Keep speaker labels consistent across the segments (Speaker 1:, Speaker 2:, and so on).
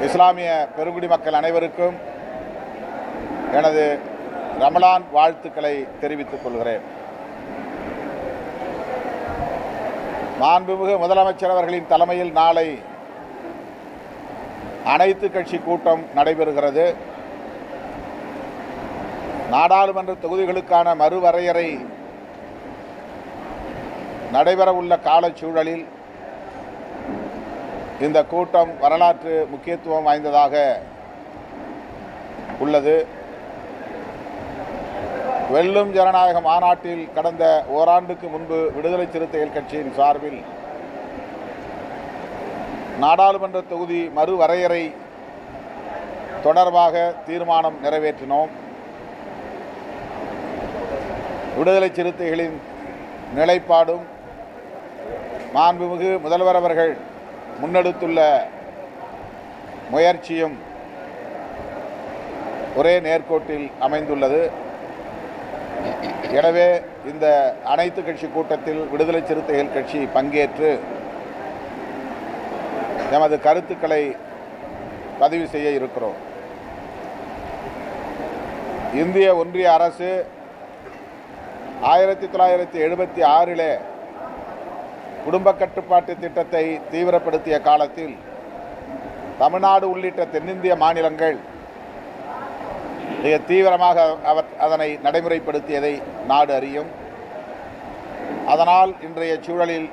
Speaker 1: இஸ்லாமிய பெருங்குடி மக்கள் அனைவருக்கும் எனது ரமலான் வாழ்த்துக்களை தெரிவித்துக் கொள்கிறேன். மாண்புமிகு முதலமைச்சர் அவர்களின் தலைமையில் நாளை அனைத்து கட்சி கூட்டம் நடைபெறுகிறது. நாடாளுமன்ற தொகுதிகளுக்கான மறுவரையறை நடைபெறவுள்ள காலச்சூழலில் இந்த கூட்டம் வரலாற்று முக்கியத்துவம் வாய்ந்ததாக உள்ளது. வெல்லும் ஜனநாயக மாநாட்டில் கடந்த ஓராண்டுக்கு முன்பு விடுதலை சிறுத்தைகள் கட்சியின் சார்பில் நாடாளுமன்ற தொகுதி மறுவரையறை தொடர்பாக தீர்மானம் நிறைவேற்றினோம். விடுதலை சிறுத்தைகளின் நிலைப்பாடும் மாண்புமிகு முதல்வர் அவர்கள் முன்னெடுத்துள்ள முயற்சியும் ஒரே நேர்கோட்டில் அமைந்துள்ளது. எனவே இந்த அனைத்து கட்சி கூட்டத்தில் விடுதலை சிறுத்தைகள் கட்சி பங்கேற்று எமது கருத்துக்களை பதிவு செய்ய இருக்கிறோம். இந்திய ஒன்றிய அரசு 1976 குடும்ப கட்டுப்பாட்டு திட்டத்தை தீவிரப்படுத்திய காலத்தில் தமிழ்நாடு உள்ளிட்ட தென்னிந்திய மாநிலங்கள் மிக தீவிரமாக அதனை நடைமுறைப்படுத்தியதை நாடு அறியும். அதனால் இன்றைய சூழலில்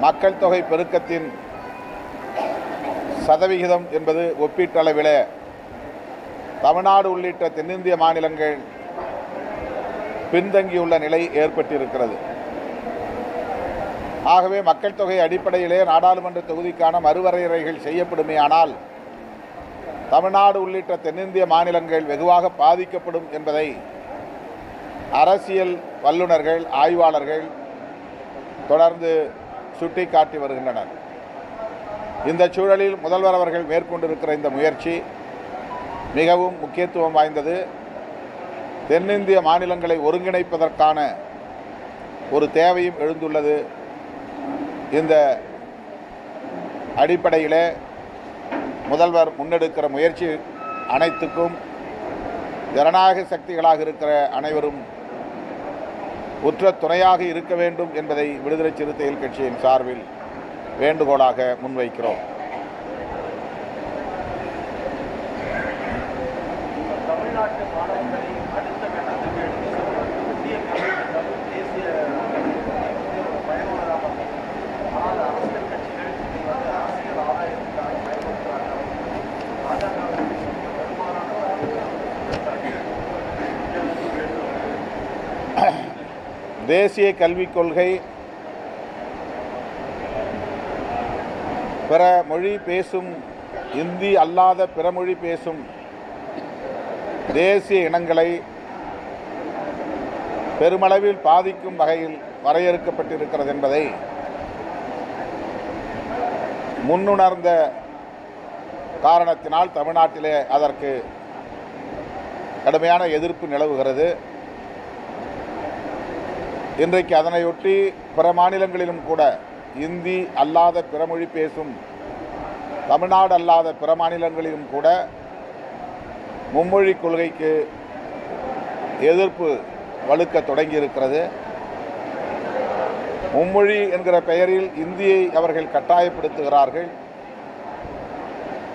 Speaker 1: மக்கள் தொகை பெருக்கத்தின் சதவிகிதம் என்பது ஒப்பீட்டளவில் தமிழ்நாடு உள்ளிட்ட தென்னிந்திய மாநிலங்கள் பின்தங்கியுள்ள நிலை ஏற்பட்டிருக்கிறது. ஆகவே மக்கள் தொகை அடிப்படையிலே நாடாளுமன்ற தொகுதிக்கான மறுவரையறைகள் செய்யப்படுமேயானால் தமிழ்நாடு உள்ளிட்ட தென்னிந்திய மாநிலங்கள் வெகுவாக பாதிக்கப்படும் என்பதை அரசியல் வல்லுநர்கள், ஆய்வாளர்கள் தொடர்ந்து சுட்டிக்காட்டி வருகின்றனர். இந்த சூழலில் முதல்வர் அவர்கள் மேற்கொண்டிருக்கிற இந்த முயற்சி மிகவும் முக்கியத்துவம் வாய்ந்தது. தென்னிந்திய மாநிலங்களை ஒருங்கிணைப்பதற்கான ஒரு தேவையும் எழுந்துள்ளது. இந்த அடிப்படையில் முதல்வர் முன்னெடுக்கிற முயற்சி அனைத்துக்கும் ஜனநாயக சக்திகளாக இருக்கிற அனைவரும் உற்ற துணையாக இருக்க வேண்டும் என்பதை விடுதலை சிறுத்தைகள் கட்சியின் சார்பில் வேண்டுகோளாக முன்வைக்கிறோம். தேசிய கல்விக் கொள்கை பிற மொழி பேசும் இந்தி அல்லாத பிற மொழி பேசும் தேசிய இனங்களை பெருமளவில் பாதிக்கும் வகையில் வரையறுக்கப்பட்டிருக்கிறது என்பதை முன்னுணர்ந்த காரணத்தினால் தமிழ்நாட்டிலே அதற்கு கடுமையான எதிர்ப்பு நிலவுகிறது. இன்றைக்கு அதனையொட்டி பிற மாநிலங்களிலும் கூட இந்தி அல்லாத பிறமொழி பேசும் தமிழ்நாடு அல்லாத பிற மாநிலங்களிலும் கூட மும்மொழி கொள்கைக்கு எதிர்ப்பு வலுக்க தொடங்கியிருக்கிறது. மும்மொழி என்கிற பெயரில் இந்தியை அவர்கள் கட்டாயப்படுத்துகிறார்கள்.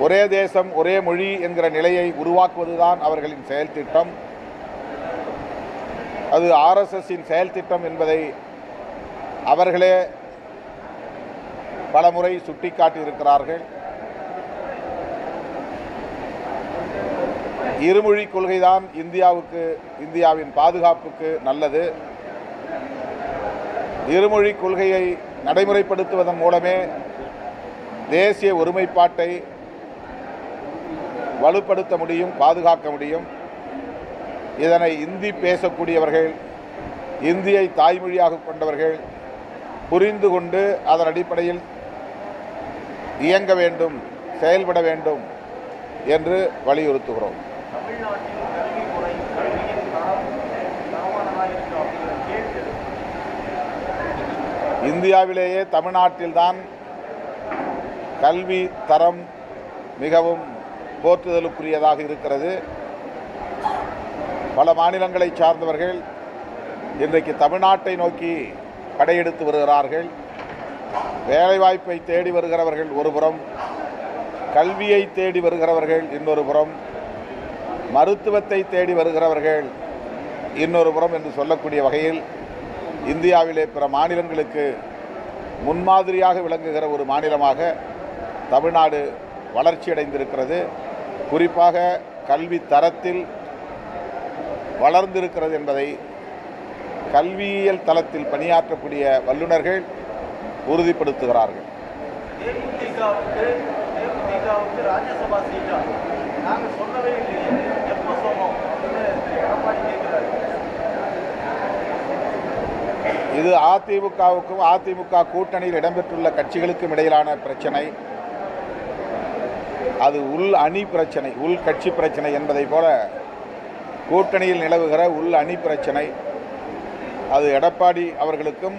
Speaker 1: ஒரே தேசம் ஒரே மொழி என்கிற நிலையை உருவாக்குவதுதான் அவர்களின் செயல் திட்டம். அது RSSஇன் செயல் திட்டம் என்பதை அவர்களே பலமுறை சுட்டிக்காட்டியிருக்கிறார்கள். இருமொழி கொள்கைதான் இந்தியாவின் பாதுகாப்புக்கு நல்லது. இருமொழி கொள்கையை நடைமுறைப்படுத்துவதன் மூலமே தேசிய ஒருமைப்பாட்டை வலுப்படுத்த முடியும், பாதுகாக்க முடியும். இதனை இந்தி பேசக்கூடியவர்கள், இந்தியை தாய்மொழியாக கொண்டவர்கள் புரிந்து கொண்டு அதன் அடிப்படையில் இயங்க வேண்டும், செயல்பட வேண்டும் என்று வலியுறுத்துகிறோம். இந்தியாவிலேயே தமிழ்நாட்டில்தான் கல்வி தரம் மிகவும் போற்றுதலுக்குரியதாக இருக்கிறது. பல மாநிலங்களை சார்ந்தவர்கள் இன்றைக்கு தமிழ்நாட்டை நோக்கி படையெடுத்து வருகிறார்கள். வேலைவாய்ப்பை தேடி வருகிறவர்கள் ஒருபுறம், கல்வியை தேடி வருகிறவர்கள் இன்னொரு புறம், மருத்துவத்தை தேடி வருகிறவர்கள் இன்னொரு புறம் என்று சொல்லக்கூடிய வகையில் இந்தியாவிலே பிற மாநிலங்களுக்கு முன்மாதிரியாக விளங்குகிற ஒரு மாநிலமாக தமிழ்நாடு வளர்ச்சியடைந்திருக்கிறது. குறிப்பாக கல்வி தரத்தில் வளர்ந்திருக்கிறது என்பதை கல்வியியல் தளத்தில் பணியாற்றக்கூடிய வல்லுநர்கள் உறுதிப்படுத்துகிறார்கள். இது அதிமுகவுக்கும் அதிமுக கூட்டணியில் இடம்பெற்றுள்ள கட்சிகளுக்கும் இடையிலான பிரச்சனை. அது உள் அணி பிரச்சனை, உள் கட்சி பிரச்சனை என்பதை போல கூட்டணியில் நிலவுகிற உள் அணி பிரச்சனை. அது எடப்பாடி அவர்களுக்கும்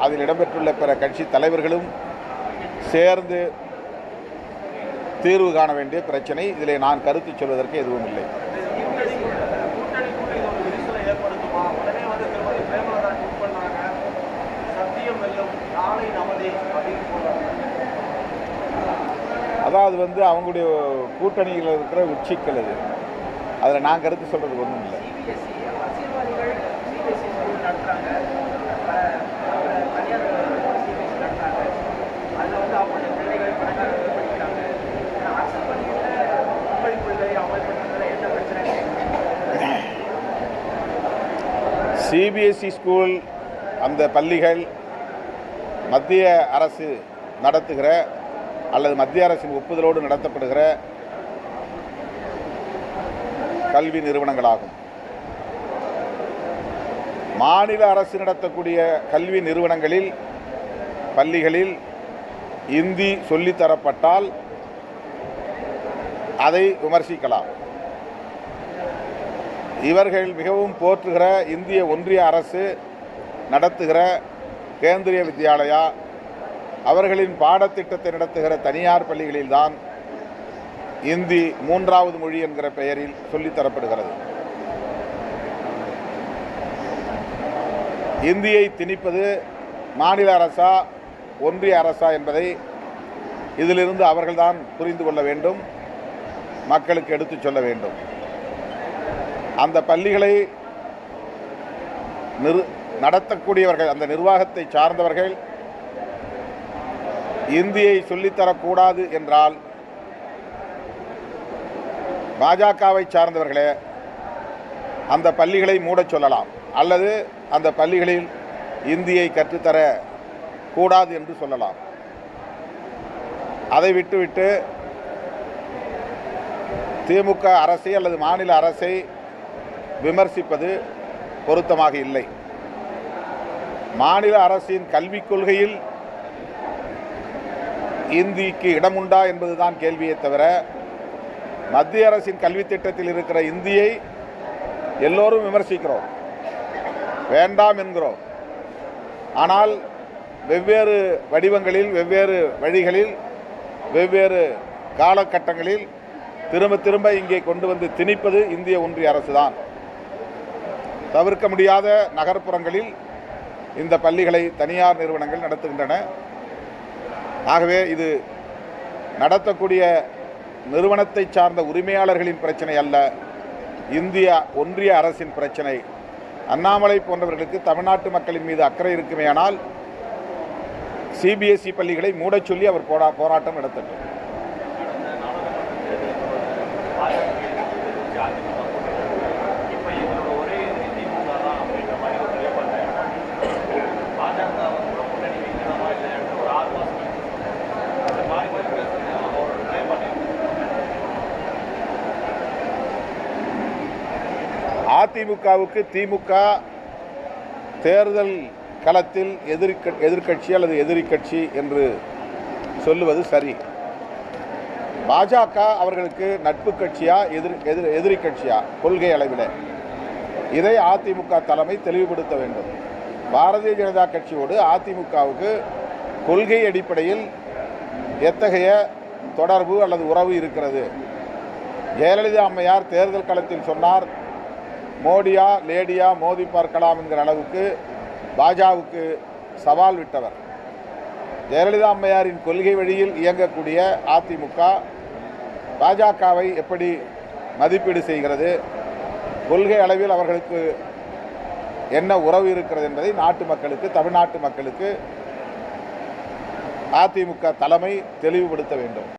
Speaker 1: அதில் இடம்பெற்றுள்ள பிற கட்சி தலைவர்களும் சேர்ந்து தீர்வு காண வேண்டிய பிரச்சனை. இதிலே நான் கருத்து சொல்வதற்கு எதுவும் இல்லை. அதாவது அவங்களுடைய கூட்டணியில் இருக்கிற உச்சிக்கல் அது. அதில் நான் கருத்து சொல்றது ஒன்றும் இல்லை. சிபிஎஸ்இ ஸ்கூல் அந்த பள்ளிகள் மத்திய அரசு நடத்துகிற அல்லது மத்திய அரசின் ஒப்புதலோடு நடத்தப்படுகிற கல்வி நிறுவனங்களாகும். மாநில அரசு நடத்தக்கூடிய கல்வி நிறுவனங்களில் பள்ளிகளில் இந்தி சொல்லித்தரப்பட்டால் அதை விமர்சிக்கலாம். இவர்கள் மிகவும் போற்றுகிற இந்திய ஒன்றிய அரசு நடத்துகிற கேந்திரிய வித்யாலயா, அவர்களின் பாடத்திட்டத்தை நடத்துகிற தனியார் பள்ளிகளில்தான் இந்தி மூன்றாவது மொழி என்கிற பெயரில் சொல்லித்தரப்படுகிறது. இந்தியை திணிப்பது மாநில அரசா ஒன்றிய அரசா என்பதை இதிலிருந்து அவர்கள்தான் புரிந்து கொள்ள வேண்டும், மக்களுக்கு எடுத்துச் சொல்ல வேண்டும். அந்த பள்ளிகளை நடத்தக்கூடியவர்கள், அந்த நிர்வாகத்தை சார்ந்தவர்கள் இந்தியை சொல்லித்தரக்கூடாது என்றால் பாஜகவை சார்ந்தவர்களே அந்த பள்ளிகளை மூடச் சொல்லலாம், அல்லது அந்த பள்ளிகளில் இந்தியை கற்றுத்தர கூடாது என்று சொல்லலாம். அதை விட்டுவிட்டு திமுக அரசை அல்லது மாநில அரசை விமர்சிப்பது பொருத்தமாக இல்லை. மாநில அரசின் கல்விக் கொள்கையில் இந்திக்கு இடமுண்டா என்பதுதான் கேள்வியே தவிர, மத்திய அரசின் கல்வி திட்டத்தில் இருக்கிற இந்தியை எல்லோரும் விமர்சிக்கிறோம், வேண்டாம் என்கிறோம். ஆனால் வெவ்வேறு வடிவங்களில், வெவ்வேறு வழிகளில், வெவ்வேறு காலகட்டங்களில் திரும்ப திரும்ப இங்கே கொண்டு வந்து திணிப்பது இந்திய ஒன்றிய அரசு தான். தவிர்க்க முடியாத நகர்ப்புறங்களில் இந்த பள்ளிகளை தனியார் நிறுவனங்கள் நடத்துகின்றன. ஆகவே இது நடத்தக்கூடிய நிறுவனத்தை சார்ந்த உரிமையாளர்களின் பிரச்சனை அல்ல, இந்திய ஒன்றிய அரசின் பிரச்சனை. அண்ணாமலை போன்றவர்களுக்கு தமிழ்நாட்டு மக்களின் மீது அக்கறை இருக்குமேயானால் சிபிஎஸ்இ பள்ளிகளை மூடச் சொல்லி அவர் போராட்டம் நடத்தட்டும். அதிமுகவுக்கு திமுக தேர்தல் களத்தில் எதிர்க்கட்சி அல்லது எதிரி கட்சி என்று சொல்லுவது சரி. பாஜக அவர்களுக்கு நட்பு கட்சியா எதிரி கட்சியா கொள்கை அளவில், இதை அதிமுக தலைமை தெளிவுபடுத்த வேண்டும். பாரதிய ஜனதா கட்சியோடு அதிமுகவுக்கு கொள்கை அடிப்படையில் எத்தகைய தொடர்பு அல்லது உறவு இருக்கிறது. ஜெயலலிதா அம்மையார் தேர்தல் களத்தில் சொன்னார், மோடியா லேடியா மோதி பார்க்கலாம் என்கிற அளவுக்கு பாஜகவுக்கு சவால் விட்டவர். ஜெயலலிதா அம்மையாரின் கொள்கை வழியில் இயங்கக்கூடிய அதிமுக பாஜகவை எப்படி மதிப்பீடு செய்கிறது, கொள்கை அளவில் அவர்களுக்கு என்ன உறவு இருக்கிறது என்பதை நாட்டு மக்களுக்கு, தமிழ்நாட்டு மக்களுக்கு அதிமுக தலைமை தெளிவுபடுத்த வேண்டும்.